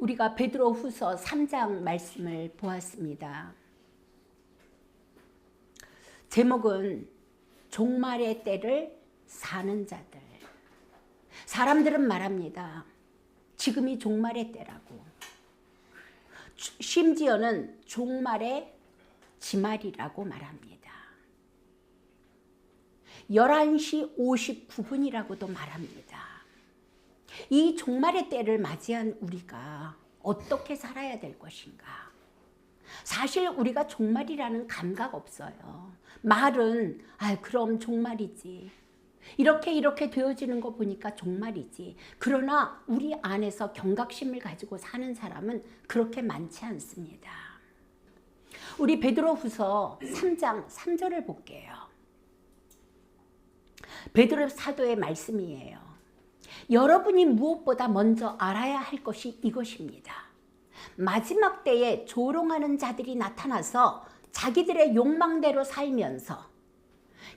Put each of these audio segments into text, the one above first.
우리가 베드로후서 3장 말씀을 보았습니다. 제목은 종말의 때를 사는 자들. 사람들은 말합니다. 지금이 종말의 때라고. 심지어는 종말의 지말이라고 말합니다. 11시 59분이라고도 말합니다. 이 종말의 때를 맞이한 우리가 어떻게 살아야 될 것인가? 사실 우리가 종말이라는 감각 없어요. 말은 그럼 종말이지. 이렇게 되어지는 거 보니까 종말이지. 그러나 우리 안에서 경각심을 가지고 사는 사람은 그렇게 많지 않습니다. 우리 베드로후서 3장 3절을 볼게요. 베드로 사도의 말씀이에요. 여러분이 무엇보다 먼저 알아야 할 것이 이것입니다. 마지막 때에 조롱하는 자들이 나타나서 자기들의 욕망대로 살면서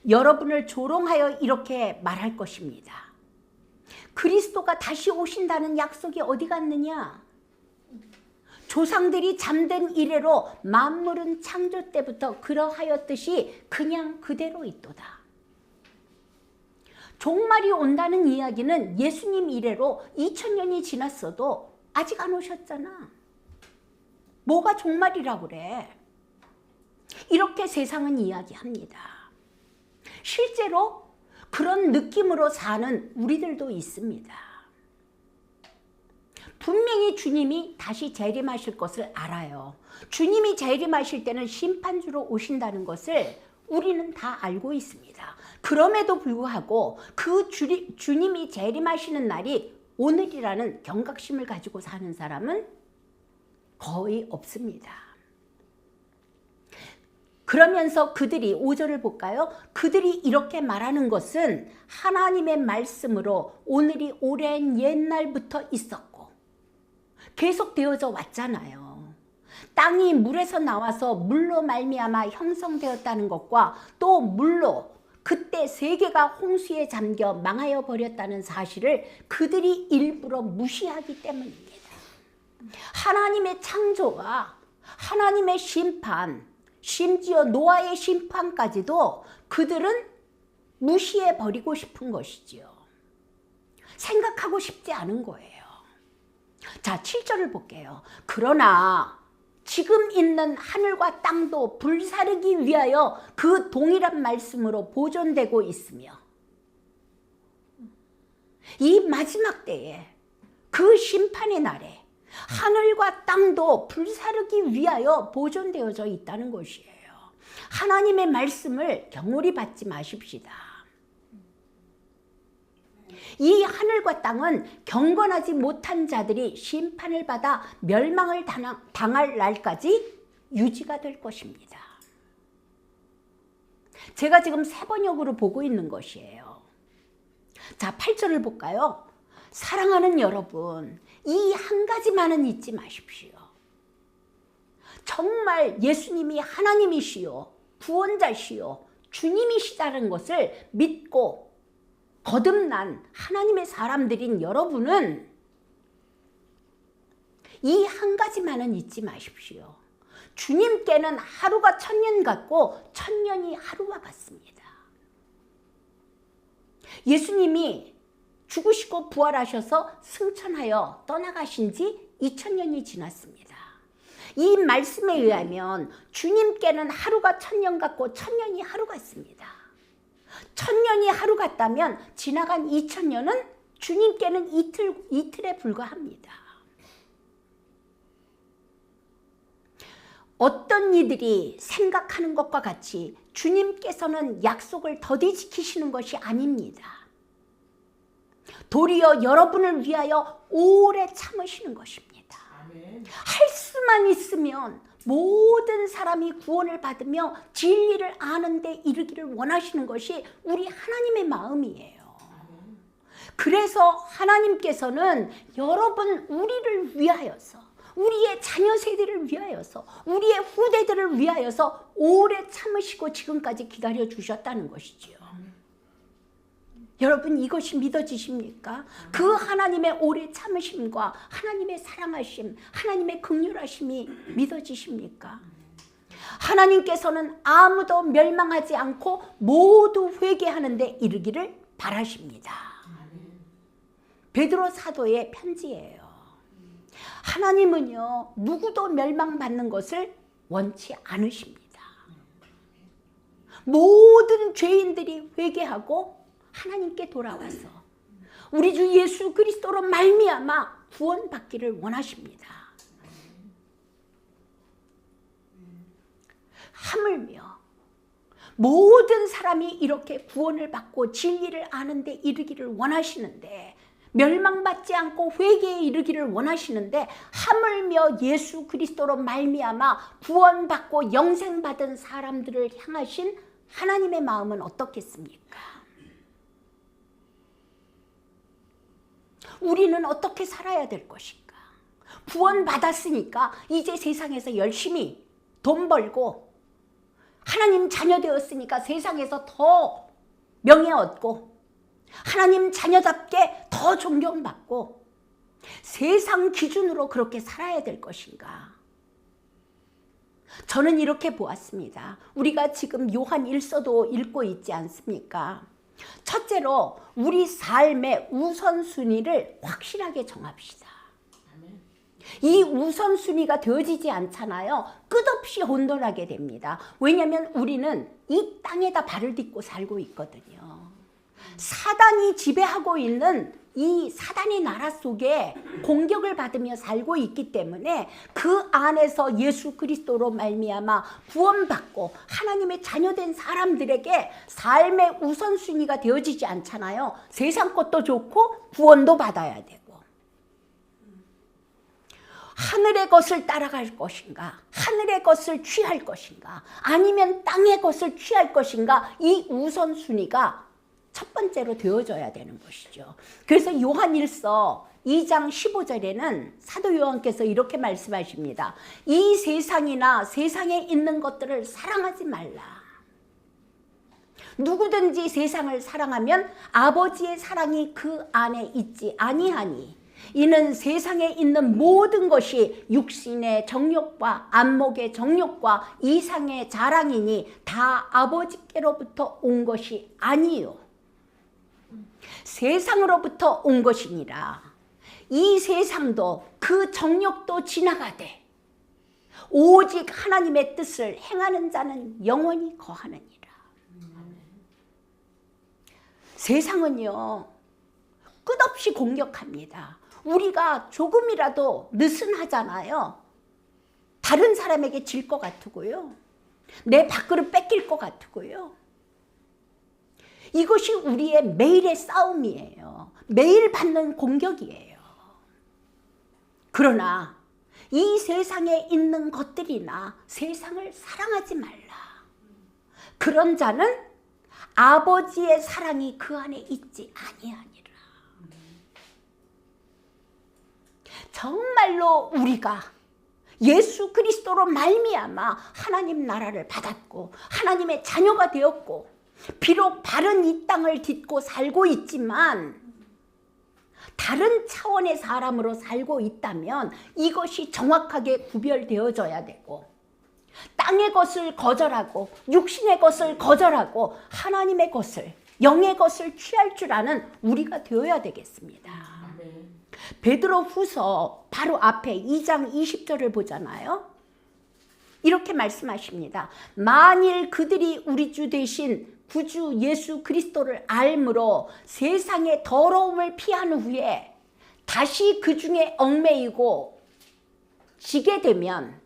여러분을 조롱하여 이렇게 말할 것입니다. 그리스도가 다시 오신다는 약속이 어디 갔느냐? 조상들이 잠든 이래로 만물은 창조 때부터 그러하였듯이 그냥 그대로 있도다. 종말이 온다는 이야기는 예수님 이래로 2000년이 지났어도 아직 안 오셨잖아. 뭐가 종말이라고 그래? 이렇게 세상은 이야기합니다. 실제로 그런 느낌으로 사는 우리들도 있습니다. 분명히 주님이 다시 재림하실 것을 알아요. 주님이 재림하실 때는 심판주로 오신다는 것을 우리는 다 알고 있습니다. 그럼에도 불구하고 그 주님이 재림하시는 날이 오늘이라는 경각심을 가지고 사는 사람은 거의 없습니다. 그러면서 그들이 5절을 볼까요? 그들이 이렇게 말하는 것은 하나님의 말씀으로 오늘이 오랜 옛날부터 있었고 계속 되어져 왔잖아요. 땅이 물에서 나와서 물로 말미암아 형성되었다는 것과 또 물로 그때 세계가 홍수에 잠겨 망하여 버렸다는 사실을 그들이 일부러 무시하기 때문입니다. 하나님의 창조와 하나님의 심판, 심지어 노아의 심판까지도 그들은 무시해 버리고 싶은 것이지요. 생각하고 싶지 않은 거예요. 자, 7절을 볼게요. 그러나 지금 있는 하늘과 땅도 불사르기 위하여 그 동일한 말씀으로 보존되고 있으며 이 마지막 때에 그 심판의 날에 하늘과 땅도 불사르기 위하여 보존되어져 있다는 것이에요. 하나님의 말씀을 경홀히 받지 마십시다. 이 하늘과 땅은 경건하지 못한 자들이 심판을 받아 멸망을 당할 날까지 유지가 될 것입니다. 제가 지금 새 번역으로 보고 있는 것이에요. 자, 8절을 볼까요? 사랑하는 여러분, 이 한 가지만은 잊지 마십시오. 정말 예수님이 하나님이시요 구원자시요 주님이시다는 것을 믿고 거듭난 하나님의 사람들인 여러분은 이 한 가지만은 잊지 마십시오. 주님께는 하루가 1000년 같고 1000년이 하루와 같습니다. 예수님이 죽으시고 부활하셔서 승천하여 떠나가신 지 2000년이 지났습니다. 이 말씀에 의하면 주님께는 하루가 1000년 같고 1000년이 하루 같습니다. 1000년이 하루 같다면 지나간 2000년은 주님께는 이틀에 불과합니다. 어떤 이들이 생각하는 것과 같이 주님께서는 약속을 더디 지키시는 것이 아닙니다. 도리어 여러분을 위하여 오래 참으시는 것입니다. 아멘. 할 수만 있으면 모든 사람이 구원을 받으며 진리를 아는 데 이르기를 원하시는 것이 우리 하나님의 마음이에요. 그래서 하나님께서는 여러분 우리를 위하여서 우리의 자녀 세대를 위하여서 우리의 후대들을 위하여서 오래 참으시고 지금까지 기다려 주셨다는 것이지요. 여러분 이것이 믿어지십니까? 그 하나님의 오래 참으심과 하나님의 사랑하심, 하나님의 긍휼하심이 믿어지십니까? 하나님께서는 아무도 멸망하지 않고 모두 회개하는 데 이르기를 바라십니다. 베드로 사도의 편지예요. 하나님은요, 누구도 멸망받는 것을 원치 않으십니다. 모든 죄인들이 회개하고 하나님께 돌아와서 우리 주 예수 그리스도로 말미암아 구원받기를 원하십니다. 하물며 모든 사람이 이렇게 구원을 받고 진리를 아는 데 이르기를 원하시는데, 멸망받지 않고 회개에 이르기를 원하시는데, 하물며 예수 그리스도로 말미암아 구원받고 영생받은 사람들을 향하신 하나님의 마음은 어떻겠습니까? 우리는 어떻게 살아야 될 것인가? 구원받았으니까 이제 세상에서 열심히 돈 벌고, 하나님 자녀 되었으니까 세상에서 더 명예 얻고, 하나님 자녀답게 더 존경받고, 세상 기준으로 그렇게 살아야 될 것인가? 저는 이렇게 보았습니다. 우리가 지금 요한 1서도 읽고 있지 않습니까? 첫째로 우리 삶의 우선순위를 확실하게 정합시다. 이 우선순위가 되어지지 않잖아요. 끝없이 혼돈하게 됩니다. 왜냐하면 우리는 이 땅에다 발을 딛고 살고 있거든요. 사단이 지배하고 있는 이 사단의 나라 속에 공격을 받으며 살고 있기 때문에 그 안에서 예수 그리스도로 말미암아 구원받고 하나님의 자녀된 사람들에게 삶의 우선순위가 되어지지 않잖아요. 세상 것도 좋고 구원도 받아야 되고, 하늘의 것을 따라갈 것인가, 하늘의 것을 취할 것인가, 아니면 땅의 것을 취할 것인가, 이 우선순위가 첫 번째로 되어져야 되는 것이죠. 그래서 요한 1서 2장 15절에는 사도 요한께서 이렇게 말씀하십니다. 이 세상이나 세상에 있는 것들을 사랑하지 말라. 누구든지 세상을 사랑하면 아버지의 사랑이 그 안에 있지 아니하니, 이는 세상에 있는 모든 것이 육신의 정욕과 안목의 정욕과 이상의 자랑이니 다 아버지께로부터 온 것이 아니요 세상으로부터 온 것이니라. 이 세상도 그 정욕도 지나가되 오직 하나님의 뜻을 행하는 자는 영원히 거하느니라. 세상은요, 끝없이 공격합니다. 우리가 조금이라도 느슨하잖아요. 다른 사람에게 질 것 같고요. 내 밥그릇 뺏길 것 같고요. 이것이 우리의 매일의 싸움이에요. 매일 받는 공격이에요. 그러나 이 세상에 있는 것들이나 세상을 사랑하지 말라. 그런 자는 아버지의 사랑이 그 안에 있지 아니하니라. 정말로 우리가 예수 그리스도로 말미암아 하나님 나라를 받았고 하나님의 자녀가 되었고, 비록 바른 이 땅을 딛고 살고 있지만 다른 차원의 사람으로 살고 있다면 이것이 정확하게 구별되어져야 되고, 땅의 것을 거절하고 육신의 것을 거절하고 하나님의 것을, 영의 것을 취할 줄 아는 우리가 되어야 되겠습니다. 베드로 후서 바로 앞에 2장 20절을 보잖아요. 이렇게 말씀하십니다. 만일 그들이 우리 주 되신 구주 예수 그리스도를 알므로 세상의 더러움을 피한 후에 다시 그 중에 얽매이고 지게 되면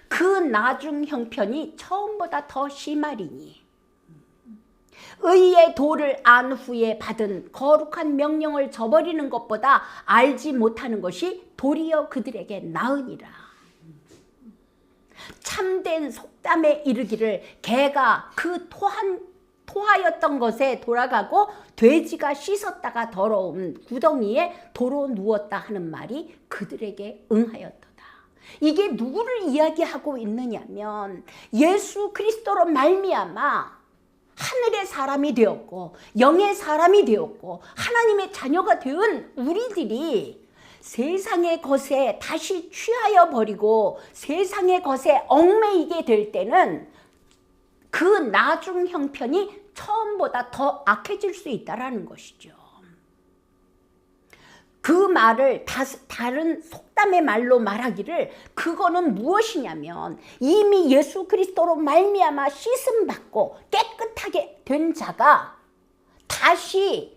그 나중 형편이 처음보다 더 심하리니, 의의 도를 안 후에 받은 거룩한 명령을 저버리는 것보다 알지 못하는 것이 도리어 그들에게 나으니라. 참된 속담에 이르기를 개가 그 토하였던 것에 돌아가고 돼지가 씻었다가 더러운 구덩이에 도로 누웠다 하는 말이 그들에게 응하였도다. 이게 누구를 이야기하고 있느냐면 예수 그리스도로 말미암아 하늘의 사람이 되었고 영의 사람이 되었고 하나님의 자녀가 된 우리들이 세상의 것에 다시 취하여 버리고 세상의 것에 얽매이게 될 때는 그 나중 형편이 처음보다 더 악해질 수 있다는 것이죠. 그 말을 다른 속담의 말로 말하기를 그거는 무엇이냐면 이미 예수 그리스도로 말미암아 씻음 받고 깨끗하게 된 자가 다시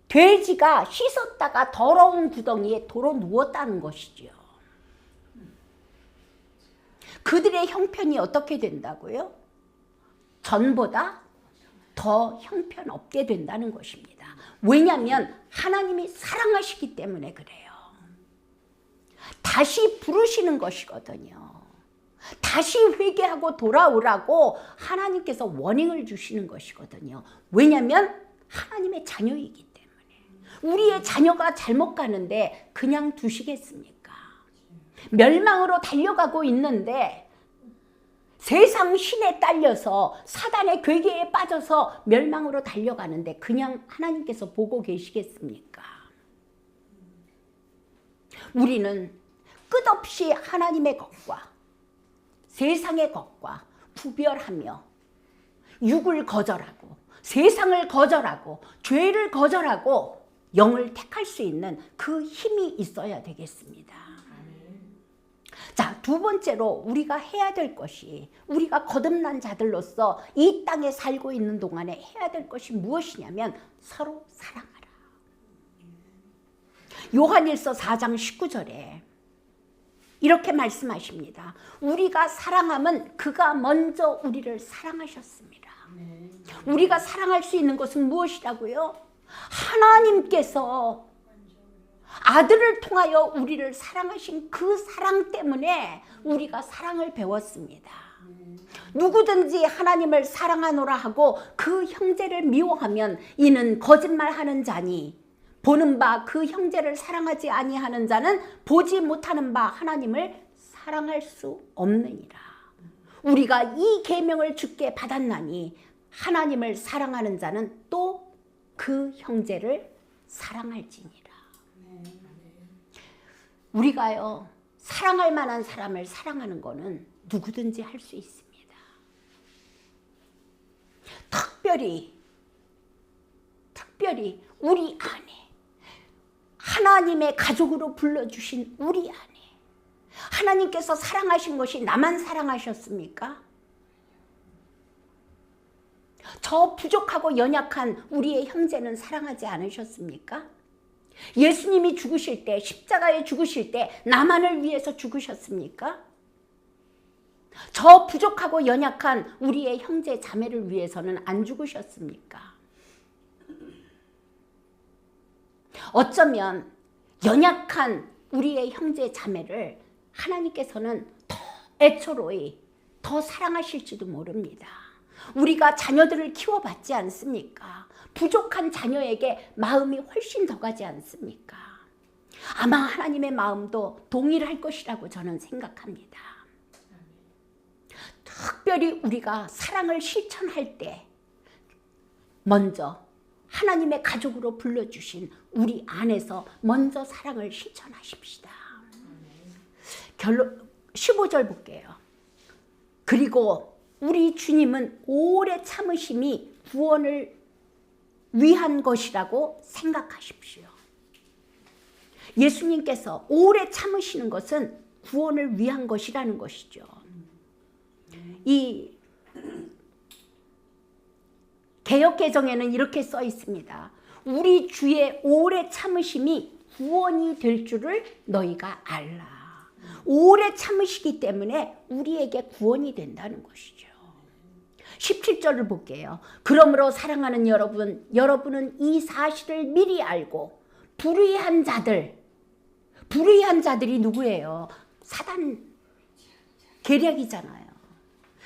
돼지가 씻었다가 더러운 구덩이에 도로 누웠다는 것이죠. 그들의 형편이 어떻게 된다고요? 전보다 더 형편없게 된다는 것입니다. 왜냐하면 하나님이 사랑하시기 때문에 그래요. 다시 부르시는 것이거든요. 다시 회개하고 돌아오라고 하나님께서 워닝을 주시는 것이거든요. 왜냐하면 하나님의 자녀이기 때문에. 우리의 자녀가 잘못 가는데 그냥 두시겠습니까? 멸망으로 달려가고 있는데 세상 신에 딸려서 사단의 괴계에 빠져서 멸망으로 달려가는데 그냥 하나님께서 보고 계시겠습니까? 우리는 끝없이 하나님의 것과 세상의 것과 구별하며 육을 거절하고 세상을 거절하고 죄를 거절하고 영을 택할 수 있는 그 힘이 있어야 되겠습니다. 자, 두 번째로 우리가 해야 될 것이 우리가 거듭난 자들로서 이 땅에 살고 있는 동안에 해야 될 것이 무엇이냐면 서로 사랑하라. 요한일서 4장 19절에 이렇게 말씀하십니다. 우리가 사랑함은 그가 먼저 우리를 사랑하셨습니다. 우리가 사랑할 수 있는 것은 무엇이라고요? 하나님께서 아들을 통하여 우리를 사랑하신 그 사랑 때문에 우리가 사랑을 배웠습니다. 누구든지 하나님을 사랑하노라 하고 그 형제를 미워하면 이는 거짓말하는 자니 보는 바 그 형제를 사랑하지 아니하는 자는 보지 못하는 바 하나님을 사랑할 수 없느니라. 우리가 이 계명을 주께 받았나니 하나님을 사랑하는 자는 또 그 형제를 사랑할지니라. 우리가요 사랑할 만한 사람을 사랑하는 것은 누구든지 할 수 있습니다. 특별히 우리 아내, 하나님의 가족으로 불러주신 우리 아내, 하나님께서 사랑하신 것이 나만 사랑하셨습니까? 저 부족하고 연약한 우리의 형제는 사랑하지 않으셨습니까? 예수님이 죽으실 때, 십자가에 죽으실 때 나만을 위해서 죽으셨습니까? 저 부족하고 연약한 우리의 형제 자매를 위해서는 안 죽으셨습니까? 어쩌면 연약한 우리의 형제 자매를 하나님께서는 더 애처로이 더 사랑하실지도 모릅니다. 우리가 자녀들을 키워봤지 않습니까? 부족한 자녀에게 마음이 훨씬 더 가지 않습니까? 아마 하나님의 마음도 동일할 것이라고 저는 생각합니다. 특별히 우리가 사랑을 실천할 때 먼저 하나님의 가족으로 불러주신 우리 안에서 먼저 사랑을 실천하십시다. 결론 15절 볼게요. 그리고 우리 주님은 오래 참으심이 구원을 위한 것이라고 생각하십시오. 예수님께서 오래 참으시는 것은 구원을 위한 것이라는 것이죠. 이 개역개정에는 이렇게 써 있습니다. 우리 주의 오래 참으심이 구원이 될 줄을 너희가 알라. 오래 참으시기 때문에 우리에게 구원이 된다는 것이죠. 17절을 볼게요. 그러므로 사랑하는 여러분은 이 사실을 미리 알고 불의한 자들이 누구예요? 사단 계략이잖아요.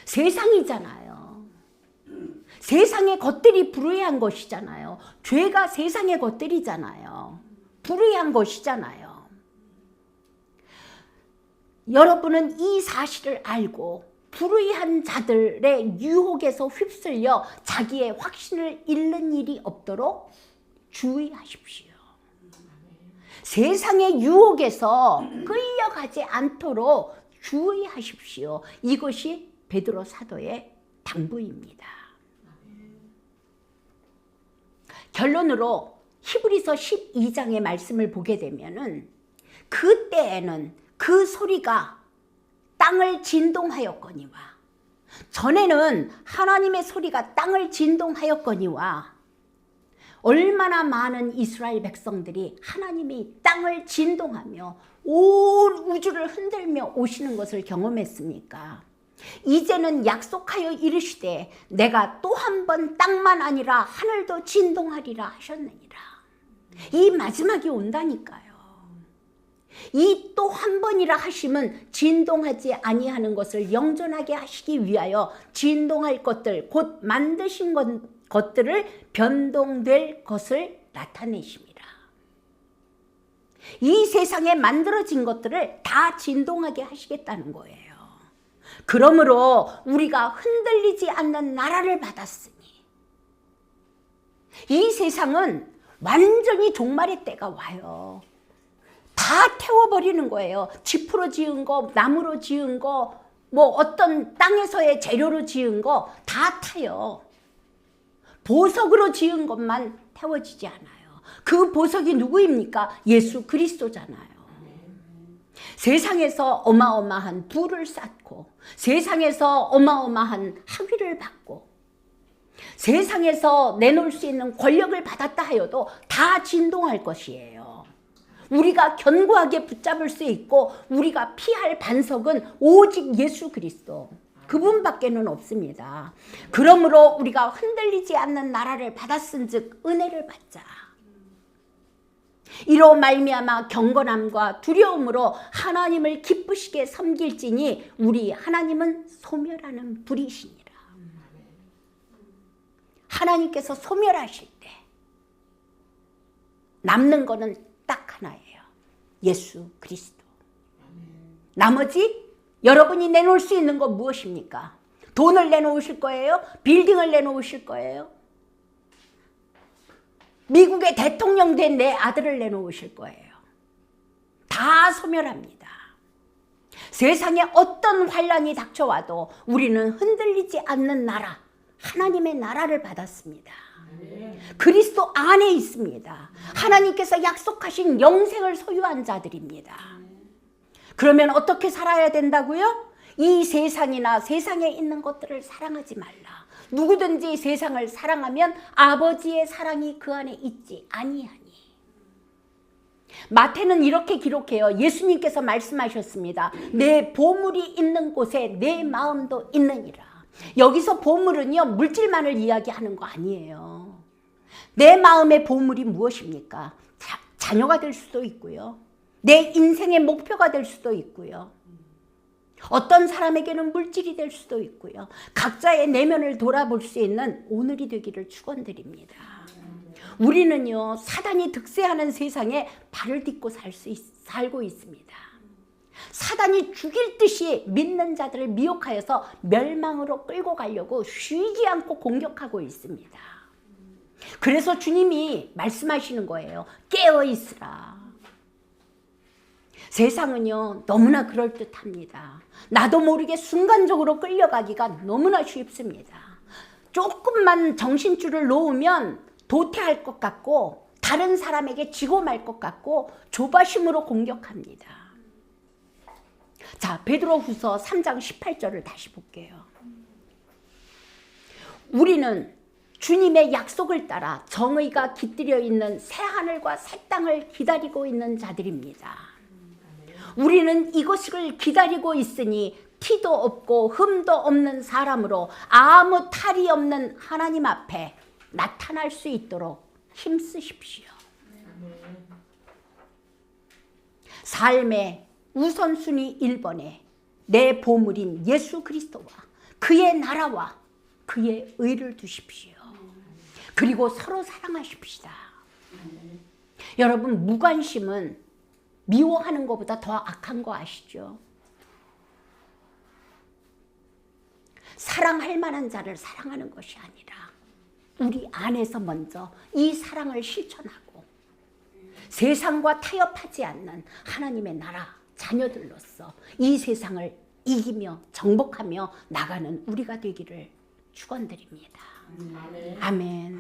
세상이잖아요. 세상의 것들이 불의한 것이잖아요. 죄가 세상의 것들이잖아요. 불의한 것이잖아요. 여러분은 이 사실을 알고 불의한 자들의 유혹에서 휩쓸려 자기의 확신을 잃는 일이 없도록 주의하십시오. 세상의 유혹에서 끌려가지 않도록 주의하십시오. 이것이 베드로 사도의 당부입니다. 결론으로 히브리서 12장의 말씀을 보게 되면은 그때에는 그 소리가 땅을 진동하였거니와, 전에는 하나님의 소리가 땅을 진동하였거니와, 얼마나 많은 이스라엘 백성들이 하나님이 땅을 진동하며 온 우주를 흔들며 오시는 것을 경험했습니까? 이제는 약속하여 이르시되 내가 또 한 번 땅만 아니라 하늘도 진동하리라 하셨느니라. 이 마지막이 온다니까요. 이 또 한 번이라 하심은 진동하지 아니하는 것을 영존하게 하시기 위하여 진동할 것들 곧 만드신 것들을 변동될 것을 나타내십니다. 이 세상에 만들어진 것들을 다 진동하게 하시겠다는 거예요. 그러므로 우리가 흔들리지 않는 나라를 받았으니 이 세상은 완전히 종말의 때가 와요. 다 태워버리는 거예요. 짚으로 지은 거, 나무로 지은 거, 뭐 어떤 땅에서의 재료로 지은 거 다 타요. 보석으로 지은 것만 태워지지 않아요. 그 보석이 누구입니까? 예수 그리스도잖아요. 세상에서 어마어마한 부를 쌓고, 세상에서 어마어마한 학위를 받고, 세상에서 내놓을 수 있는 권력을 받았다 하여도 다 진동할 것이에요. 우리가 견고하게 붙잡을 수 있고 우리가 피할 반석은 오직 예수 그리스도, 그분밖에는 없습니다. 그러므로 우리가 흔들리지 않는 나라를 받았은즉 은혜를 받자. 이로 말미암아 경건함과 두려움으로 하나님을 기쁘시게 섬길지니 우리 하나님은 소멸하는 불이시니라. 하나님께서 소멸하실 때 남는 거는 딱 하나예요. 예수 그리스도. 나머지 여러분이 내놓을 수 있는 건 무엇입니까? 돈을 내놓으실 거예요? 빌딩을 내놓으실 거예요? 미국의 대통령 된 내 아들을 내놓으실 거예요. 다 소멸합니다. 세상에 어떤 환란이 닥쳐와도 우리는 흔들리지 않는 나라, 하나님의 나라를 받았습니다. 그리스도 안에 있습니다. 하나님께서 약속하신 영생을 소유한 자들입니다. 그러면 어떻게 살아야 된다고요? 이 세상이나 세상에 있는 것들을 사랑하지 말라. 누구든지 세상을 사랑하면 아버지의 사랑이 그 안에 있지 아니하니. 마태는 이렇게 기록해요. 예수님께서 말씀하셨습니다. 내 보물이 있는 곳에 내 마음도 있느니라. 여기서 보물은요, 물질만을 이야기하는 거 아니에요. 내 마음의 보물이 무엇입니까? 자녀가 될 수도 있고요. 내 인생의 목표가 될 수도 있고요. 어떤 사람에게는 물질이 될 수도 있고요. 각자의 내면을 돌아볼 수 있는 오늘이 되기를 축원드립니다. 우리는요, 사단이 득세하는 세상에 발을 딛고 살고 있습니다. 사단이 죽일 듯이 믿는 자들을 미혹하여서 멸망으로 끌고 가려고 쉬지 않고 공격하고 있습니다. 그래서 주님이 말씀하시는 거예요. 깨어 있으라. 세상은요, 너무나 그럴듯합니다. 나도 모르게 순간적으로 끌려가기가 너무나 쉽습니다. 조금만 정신줄을 놓으면 도태할 것 같고 다른 사람에게 지고 말 것 같고 조바심으로 공격합니다. 자, 베드로후서 3장 18절을 다시 볼게요. 우리는 주님의 약속을 따라 정의가 깃들여 있는 새 하늘과 새 땅을 기다리고 있는 자들입니다. 우리는 이것을 기다리고 있으니 티도 없고 흠도 없는 사람으로 아무 탈이 없는 하나님 앞에 나타날 수 있도록 힘쓰십시오. 삶의 우선순위 1번에 내 보물인 예수 그리스도와 그의 나라와 그의 의를 두십시오. 그리고 서로 사랑하십시다. 여러분, 무관심은 미워하는 것보다 더 악한 거 아시죠? 사랑할 만한 자를 사랑하는 것이 아니라 우리 안에서 먼저 이 사랑을 실천하고 세상과 타협하지 않는 하나님의 나라 자녀들로서 이 세상을 이기며 정복하며 나가는 우리가 되기를 축원드립니다. 아멘.